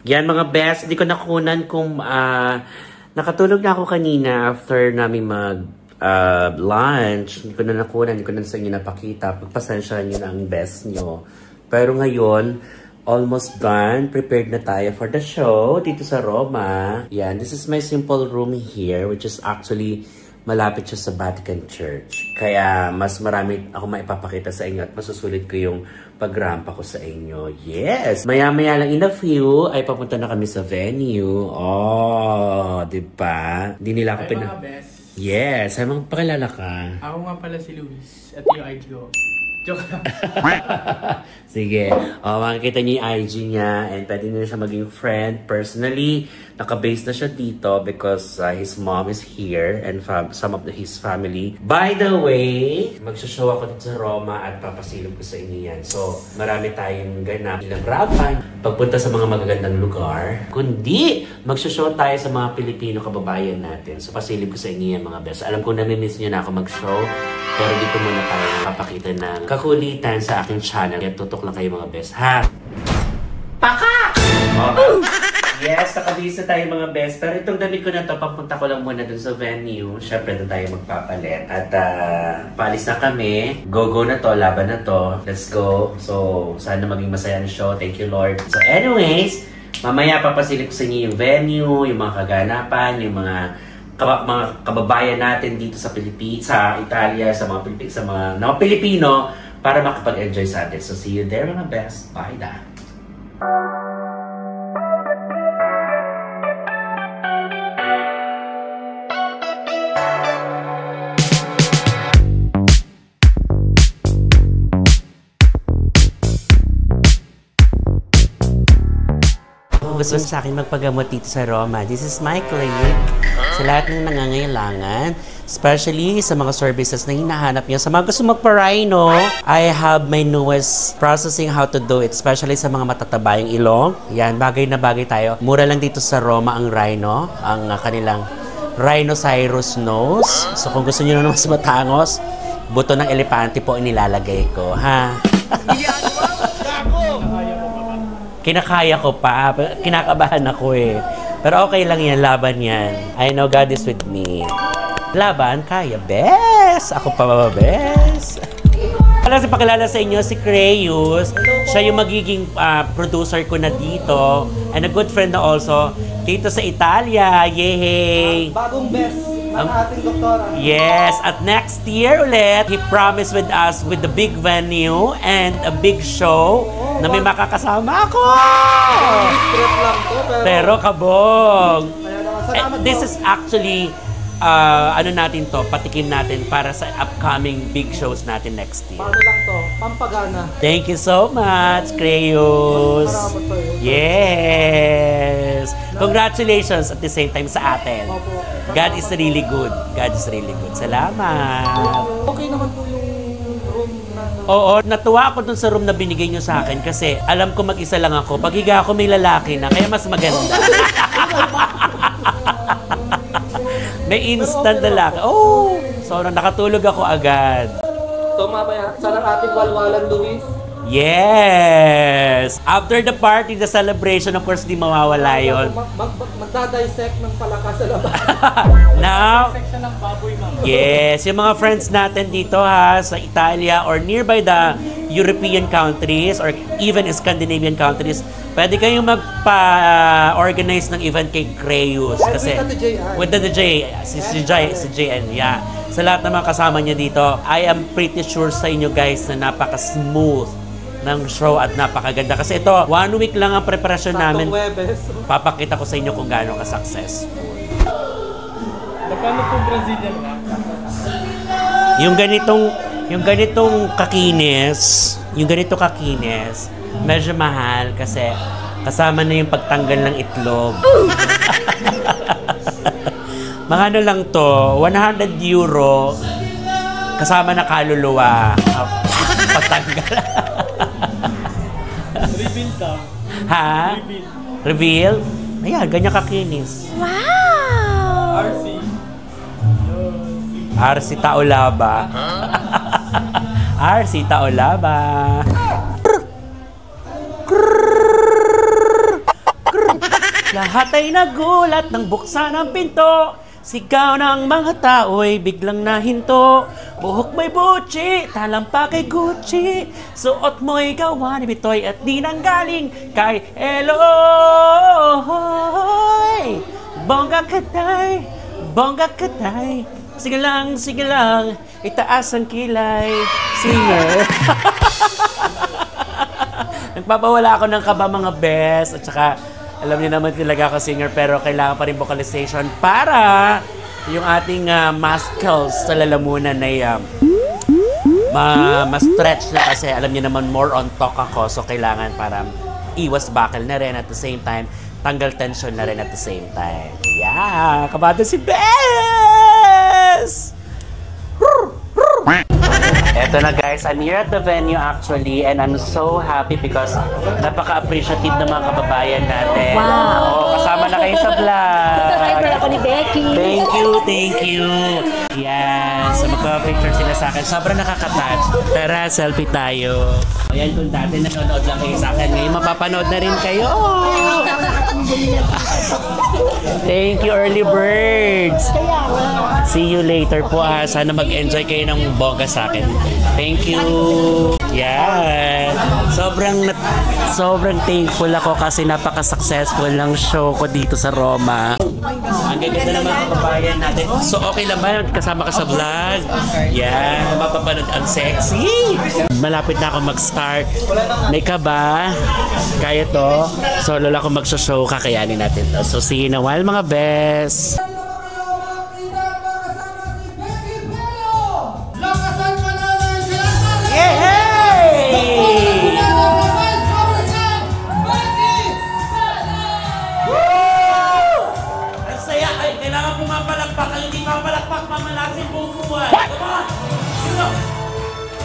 Yan mga best, hindi ko nakunan kung nakatulog na ako kanina after namin mag lunch. Hindi ko na nakunan, hindi ko na sa inyo napakita. Pagpasensyahan nyo na ang best nyo. Pero ngayon, almost done. Prepared na tayo for the show dito sa Roma. Yan, this is my simple room here, which is actually malapit siya sa Vatican Church. Kaya mas marami ako maipapakita sa inyo at masusulit ko yung pagrampa ko sa inyo. Yes! Maya-maya lang in a few ay papunta na kami sa venue. Oh, diba? Hindi nila ako mga best. Yes! Ay, pakilala ka. Ako nga pala si Luis at yung IG ko. Joke lang. Sige. Makikita niyo yung IG niya and pwede niyo siya maging friend. Personally, naka-base na siya dito because his mom is here and some of his family. By the way, magsashow ako dito sa Roma at papasilip ko sa inyo yan. So, marami tayong ganap. Ilang rapan, pagpunta sa mga magagandang lugar. Kundi, magsashow tayo sa mga Pilipino kababayan natin. So, pasilip ko sa inyo yan mga best. Alam ko nami-miss niyo na ako mag-show. Pero dito muna tayo papakita ng kakulitan sa aking channel. Kaya tutok lang kayo mga best, ha? Paka! Oh. Yes, nakabisa tayo mga best. Pero itong damit ko na to, papunta ko lang muna dun sa venue. Siyempre, doon tayo magpapalit. At paalis na kami. Go-go na to, laban na to. Let's go. So, sana maging masaya ang show. Thank you, Lord. So, anyways, mamaya papasilip ko sa inyo yung venue, yung mga kaganapan, yung mga kababayan natin dito sa Pilipinas, sa Italia, sa mga Pilipino para makapag-enjoy sa atin. So, see you there mga best. Bye na! Gusto sa akin magpagamot dito sa Roma. This is my clinic. Sa lahat ng nangangailangan, especially sa mga services na hinahanap niyo. Sa mga gusto magpa-rhino, I have my newest processing how to do it, especially sa mga matataba yung ilong. Yan, bagay na bagay tayo. Mura lang dito sa Roma ang rhino, ang kanilang Rhinoceros nose. So kung gusto niyo na mas matangos, buto ng elepante po inilalagay ko, ha? Kinakaya ko pa. Kinakabahan ako eh. Pero okay lang yan. Laban yan. I know God is with me. Laban, kaya. Best! Ako pa ba, best? Alam si pakilala sa inyo, si Creus. Siya yung magiging producer ko na dito. And a good friend na also. Dito sa Italia. Yay! Bagong best ng ating doktora. Yes, at next year ulit, he promised with us with the big venue and a big show na may makakasama ako. Trip lang to, pero kabog. Salamat This is actually ano natin to, patikim natin para sa upcoming big shows natin next year. Paano lang to? Pampagana. Thank you so much, Creus. Yes. Congratulations at the same time sa atin. God is really good. God is really good. Salamat. Okay naman po yung room na... Oo, natuwa ako dun sa room na binigay nyo sa akin kasi alam ko mag-isa lang ako. Pag higa ako may lalaki na, kaya mas maganda. May instant lalaki. Oh! So, nakatulog ako agad. So, mamaya, saan ang ating walwalan, Luis? Yes! After the party, the celebration, of course, di mawawala yun. Magdadissect ng palaka sa labas. Now, Section ng baboy, ma'am. yes, yung mga friends natin dito ha, sa Italia or nearby the European countries or even Scandinavian countries, pwede kayong magpa-organize ng event kay Creus. Kasi, with the DJ, si JN, yeah. Sa lahat ng mga kasama niya dito, I am pretty sure sa inyo guys na napaka-smooth ng show at napakaganda. Kasi ito, 1 week lang ang preparasyon namin. Papakita ko sa inyo kung gaano ka-successful. Magkano po Brazilian na? Yung ganitong kakinis, medyo mahal kasi kasama na yung pagtanggal ng itlog. Mga ano lang to, 100 euro kasama na kaluluwa. Pagtanggal. Reveal daw. Ha? Reveal? Ayan, ganyan kakinis. Wow! RC. RC Taolaba. RC Taolaba. Lahat ay nagulat nang buksan ang pinto. Sigaw ng mga tao'y biglang nahinto. Buhok mo'y Bucci, talampa kay Gucci. Suot mo'y gawa ni Bitoy at di nanggaling kay Eloy. Bongga katay, sige lang, itaas ang kilay. Singer. Nagpapawala ako ng kaba mga best. At saka, alam niyo naman talaga ako singer pero kailangan pa rin vocalization para yung ating muscles sa lalamunan ay ma-stretch na kasi alam niyo naman more on talk ako so kailangan para iwas bakal na rin at the same time tanggal tension na rin at the same time. Yeah! Kabado si Bes! Eto na guys, I'm here at the venue actually and I'm so happy because napaka-appreciative ng mga kababayan natin. Wow! Oh, kasama na kayo sa vlog. Subscriber ako ni Becky. Thank you. Yan, so magpa-picture sila sa akin. Sobrang nakaka-touch. Tara, selfie tayo. Ayan, kung dati nanonood lang kayo sa akin, ngayon mapapanood na rin kayo. Thank you, early birds. See you later po Sana mag-enjoy kayo ng bongga sa akin. Thank you. Yan. Sobrang thankful ako kasi napaka-successful ng show ko dito sa Roma. Ang gaganda ng mga kababayan natin. So okay lang ba? Kasama ka sa vlog? Yan. Mapapanood ang sexy. Malapit na ako mag-start. May ka ba? Kaya to? Solo lang ako mag-show. Kakayanin natin to. So see you in a while mga best.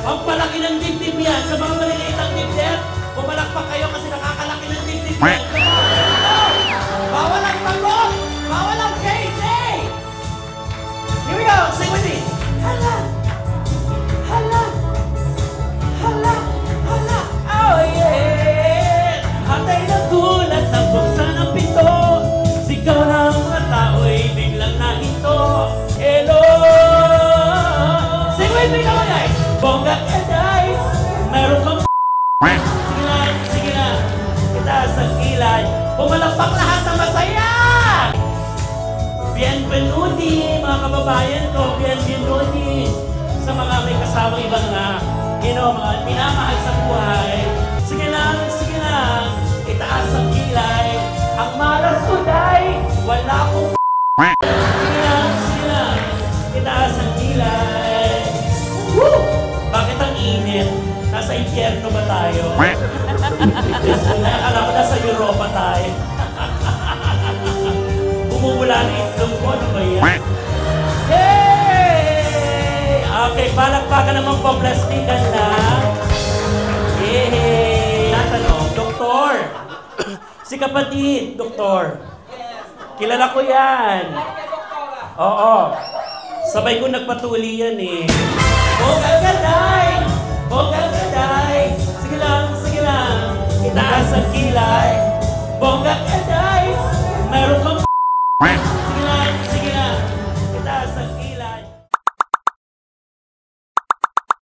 Ang palaki ng dibdib yan sa mga maliliit ang dibdib. Pumalakpak kayo kasi nakakalaki ng dibdib yan. Bawal ang pagod! Bawal ang KJ! Here we go! Sing with me! Hala! Hala! Hala! Hala! Oh yeah! Hatay na gulat na buksan ang pinto. Sigaw ng mga tao'y biglang nahinto. Hello! Sing with me, come on guys! Bongga katay, meron kang sige na, itaas ang kilay, pumalakpak lahat ng masaya! Bienvenuti, mga kababayan ko, bienvenuti sa mga may kasamang ibang mga minamahal sa buhay. Sige lang, itaas ang kilay, ang malas ko day, wala akong sige lang, itaas ang kilay. Woo! Bakit ang init? Nasa impyerno ba tayo? Alam ko nasa Europa tayo. Bumubula na itlog ko. Ano ba yan? Yay! Okay, palakpakan naman po. Plastikan na. Yay! Natanong, doktor. Si kapatid, doktor. Kilala ko yan. Oo. Sabay ko nagpatuli yan eh. Bongga katay! Bongga